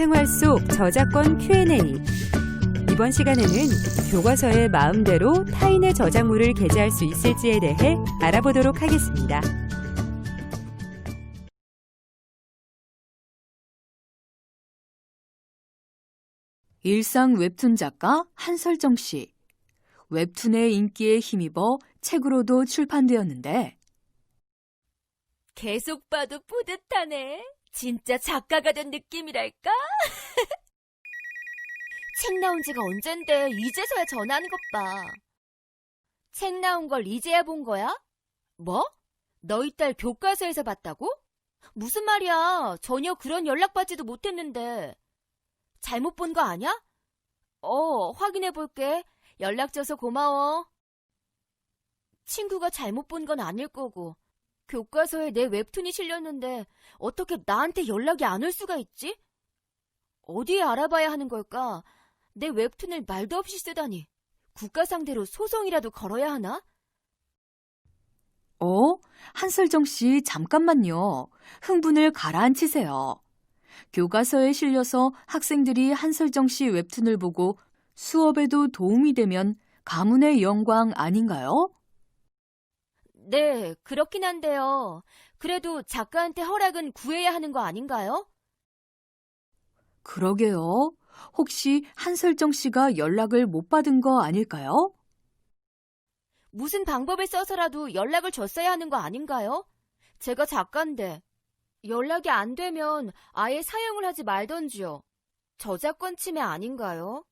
생활 속 저작권 Q&A. 이번 시간에는 교과서에 마음대로 타인의 저작물을 게재할 수 있을지에 대해 알아보도록 하겠습니다. 일상 웹툰 작가 한설정 씨. 웹툰의 인기에 힘입어 책으로도 출판되었는데 계속 봐도 뿌듯하네. 진짜 작가가 된 느낌이랄까? 책 나온 지가 언젠데 이제서야 전하는 것 봐. 책 나온 걸 이제야 본 거야? 뭐? 너희 딸 교과서에서 봤다고? 무슨 말이야? 전혀 그런 연락받지도 못했는데. 잘못 본 거 아니야? 확인해 볼게. 연락 줘서 고마워. 친구가 잘못 본 건 아닐 거고. 교과서에 내 웹툰이 실렸는데 어떻게 나한테 연락이 안 올 수가 있지? 어디에 알아봐야 하는 걸까? 내 웹툰을 말도 없이 쓰다니. 국가 상대로 소송이라도 걸어야 하나? 한설정 씨 잠깐만요. 흥분을 가라앉히세요. 교과서에 실려서 학생들이 한설정 씨 웹툰을 보고 수업에도 도움이 되면 가문의 영광 아닌가요? 네, 그렇긴 한데요. 그래도 작가한테 허락은 구해야 하는 거 아닌가요? 그러게요. 혹시 한설정 씨가 연락을 못 받은 거 아닐까요? 무슨 방법을 써서라도 연락을 줬어야 하는 거 아닌가요? 제가 작가인데 연락이 안 되면 아예 사용을 하지 말던지요. 저작권 침해 아닌가요?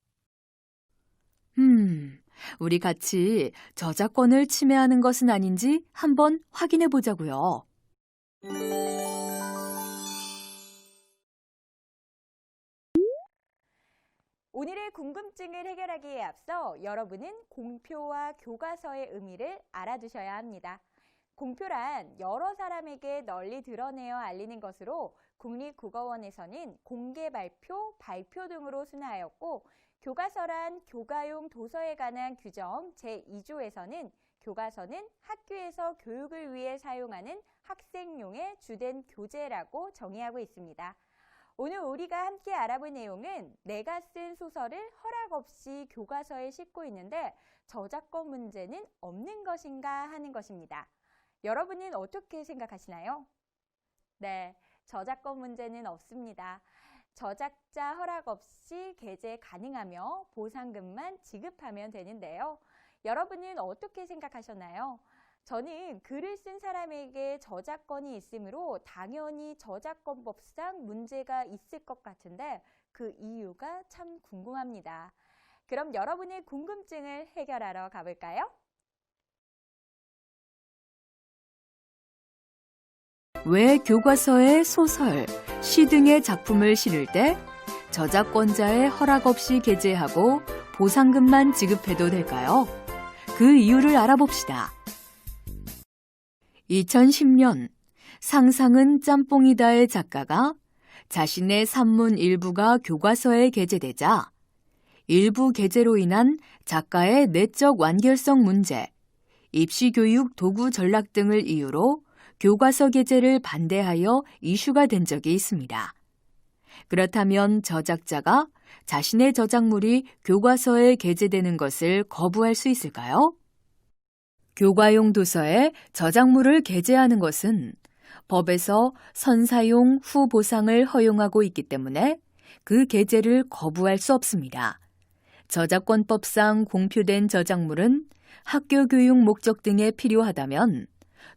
우리 같이 저작권을 침해하는 것은 아닌지 한번 확인해 보자고요. 오늘의 궁금증을 해결하기에 앞서 여러분은 공표와 교과서의 의미를 알아두셔야 합니다. 공표란 여러 사람에게 널리 드러내어 알리는 것으로 국립국어원에서는 공개 발표, 발표 등으로 순화하였고, 교과서란 교과용 도서에 관한 규정 제2조에서는 교과서는 학교에서 교육을 위해 사용하는 학생용의 주된 교재라고 정의하고 있습니다. 오늘 우리가 함께 알아볼 내용은 내가 쓴 소설을 허락 없이 교과서에 싣고 있는데 저작권 문제는 없는 것인가 하는 것입니다. 여러분은 어떻게 생각하시나요? 네, 저작권 문제는 없습니다. 저작자 허락 없이 게재 가능하며 보상금만 지급하면 되는데요. 여러분은 어떻게 생각하셨나요? 저는 글을 쓴 사람에게 저작권이 있으므로 당연히 저작권법상 문제가 있을 것 같은데 그 이유가 참 궁금합니다. 그럼 여러분의 궁금증을 해결하러 가볼까요? 왜 교과서에 소설, 시 등의 작품을 실을 때 저작권자의 허락 없이 게재하고 보상금만 지급해도 될까요? 그 이유를 알아봅시다. 2010년 상상은 짬뽕이다의 작가가 자신의 산문 일부가 교과서에 게재되자 일부 게재로 인한 작가의 내적 완결성 문제, 입시교육 도구 전락 등을 이유로 교과서 게재를 반대하여 이슈가 된 적이 있습니다. 그렇다면 저작자가 자신의 저작물이 교과서에 게재되는 것을 거부할 수 있을까요? 교과용 도서에 저작물을 게재하는 것은 법에서 선사용 후 보상을 허용하고 있기 때문에 그 게재를 거부할 수 없습니다. 저작권법상 공표된 저작물은 학교 교육 목적 등에 필요하다면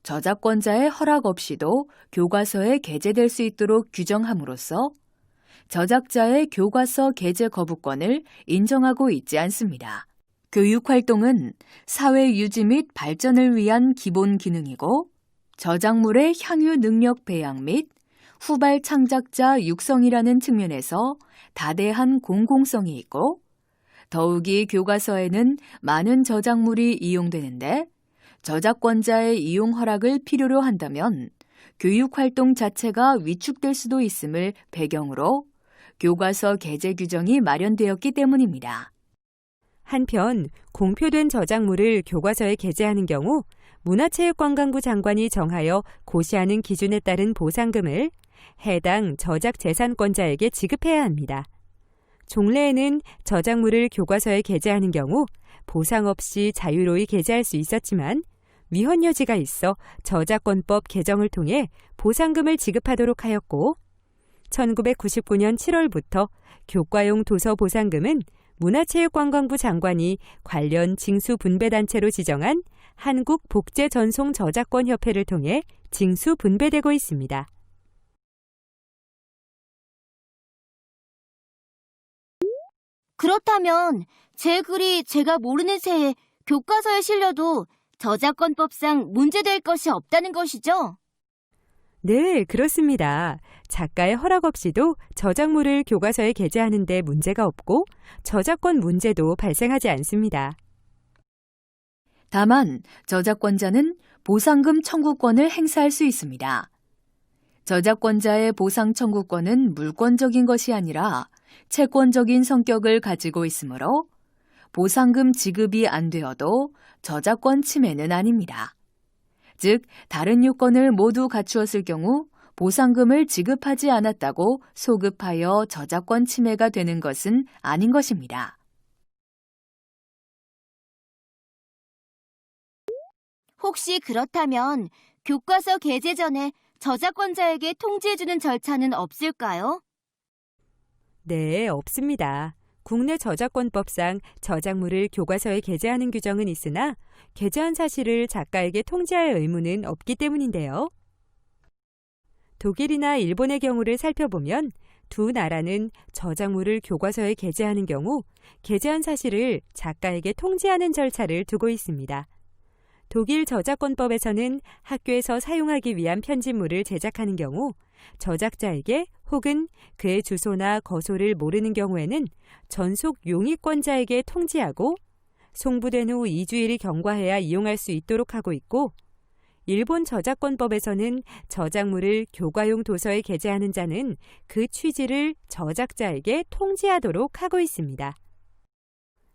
저작권자의 허락 없이도 교과서에 게재될 수 있도록 규정함으로써 저작자의 교과서 게재 거부권을 인정하고 있지 않습니다. 교육활동은 사회 유지 및 발전을 위한 기본 기능이고 저작물의 향유 능력 배양 및 후발 창작자 육성이라는 측면에서 다대한 공공성이 있고 더욱이 교과서에는 많은 저작물이 이용되는데 저작권자의 이용 허락을 필요로 한다면 교육활동 자체가 위축될 수도 있음을 배경으로 교과서 게재 규정이 마련되었기 때문입니다. 한편 공표된 저작물을 교과서에 게재하는 경우 문화체육관광부 장관이 정하여 고시하는 기준에 따른 보상금을 해당 저작 재산권자에게 지급해야 합니다. 종래에는 저작물을 교과서에 게재하는 경우 보상 없이 자유로이 게재할 수 있었지만 위헌 여지가 있어 저작권법 개정을 통해 보상금을 지급하도록 하였고 1999년 7월부터 교과용 도서 보상금은 문화체육관광부 장관이 관련 징수분배단체로 지정한 한국복제전송저작권협회를 통해 징수분배되고 있습니다. 그렇다면 제 글이 제가 모르는 새에 교과서에 실려도 저작권법상 문제될 것이 없다는 것이죠? 네, 그렇습니다. 작가의 허락 없이도 저작물을 교과서에 게재하는 데 문제가 없고 저작권 문제도 발생하지 않습니다. 다만 저작권자는 보상금 청구권을 행사할 수 있습니다. 저작권자의 보상 청구권은 물권적인 것이 아니라 채권적인 성격을 가지고 있으므로 보상금 지급이 안 되어도 저작권 침해는 아닙니다. 즉, 다른 요건을 모두 갖추었을 경우 보상금을 지급하지 않았다고 소급하여 저작권 침해가 되는 것은 아닌 것입니다. 혹시 그렇다면 교과서 게재 전에 저작권자에게 통지해주는 절차는 없을까요? 네, 없습니다. 국내 저작권법상 저작물을 교과서에 게재하는 규정은 있으나 게재한 사실을 작가에게 통지할 의무는 없기 때문인데요. 독일이나 일본의 경우를 살펴보면 두 나라는 저작물을 교과서에 게재하는 경우 게재한 사실을 작가에게 통지하는 절차를 두고 있습니다. 독일 저작권법에서는 학교에서 사용하기 위한 편집물을 제작하는 경우 저작자에게 혹은 그의 주소나 거소를 모르는 경우에는 전속 용의권자에게 통지하고 송부된 후 2주일이 경과해야 이용할 수 있도록 하고 있고 일본 저작권법에서는 저작물을 교과용 도서에 게재하는 자는 그 취지를 저작자에게 통지하도록 하고 있습니다.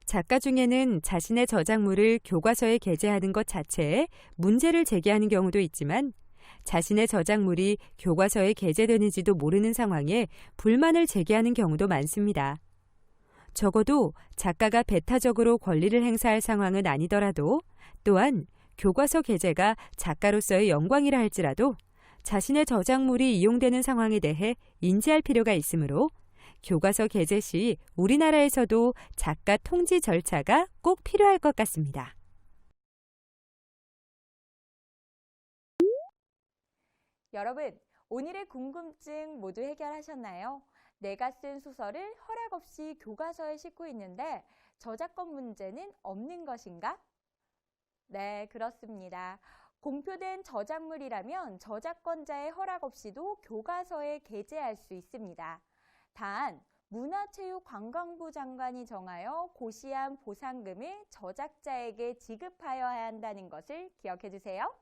작가 중에는 자신의 저작물을 교과서에 게재하는 것 자체에 문제를 제기하는 경우도 있지만 자신의 저작물이 교과서에 게재되는지도 모르는 상황에 불만을 제기하는 경우도 많습니다. 적어도 작가가 배타적으로 권리를 행사할 상황은 아니더라도 또한 교과서 게재가 작가로서의 영광이라 할지라도 자신의 저작물이 이용되는 상황에 대해 인지할 필요가 있으므로 교과서 게재 시 우리나라에서도 작가 통지 절차가 꼭 필요할 것 같습니다. 여러분, 오늘의 궁금증 모두 해결하셨나요? 내가 쓴 소설을 허락 없이 교과서에 싣고 있는데 저작권 문제는 없는 것인가? 네, 그렇습니다. 공표된 저작물이라면 저작권자의 허락 없이도 교과서에 게재할 수 있습니다. 단, 문화체육관광부 장관이 정하여 고시한 보상금을 저작자에게 지급하여야 한다는 것을 기억해 주세요.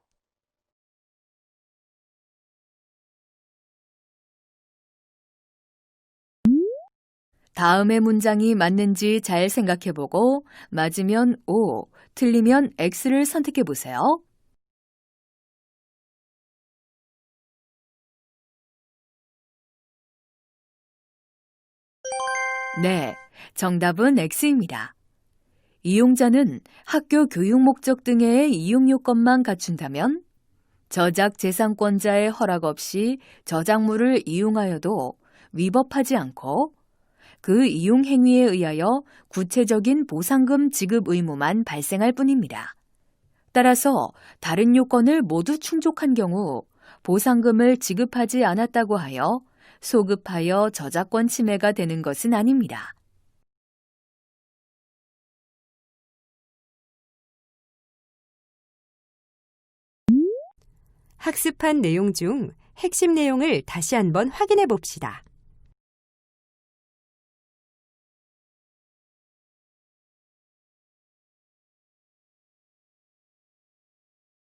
다음의 문장이 맞는지 잘 생각해보고 맞으면 O, 틀리면 X를 선택해보세요. 네, 정답은 X입니다. 이용자는 학교 교육 목적 등의 이용 요건만 갖춘다면 저작 재산권자의 허락 없이 저작물을 이용하여도 위법하지 않고 그 이용 행위에 의하여 구체적인 보상금 지급 의무만 발생할 뿐입니다. 따라서 다른 요건을 모두 충족한 경우 보상금을 지급하지 않았다고 하여 소급하여 저작권 침해가 되는 것은 아닙니다. 학습한 내용 중 핵심 내용을 다시 한번 확인해 봅시다.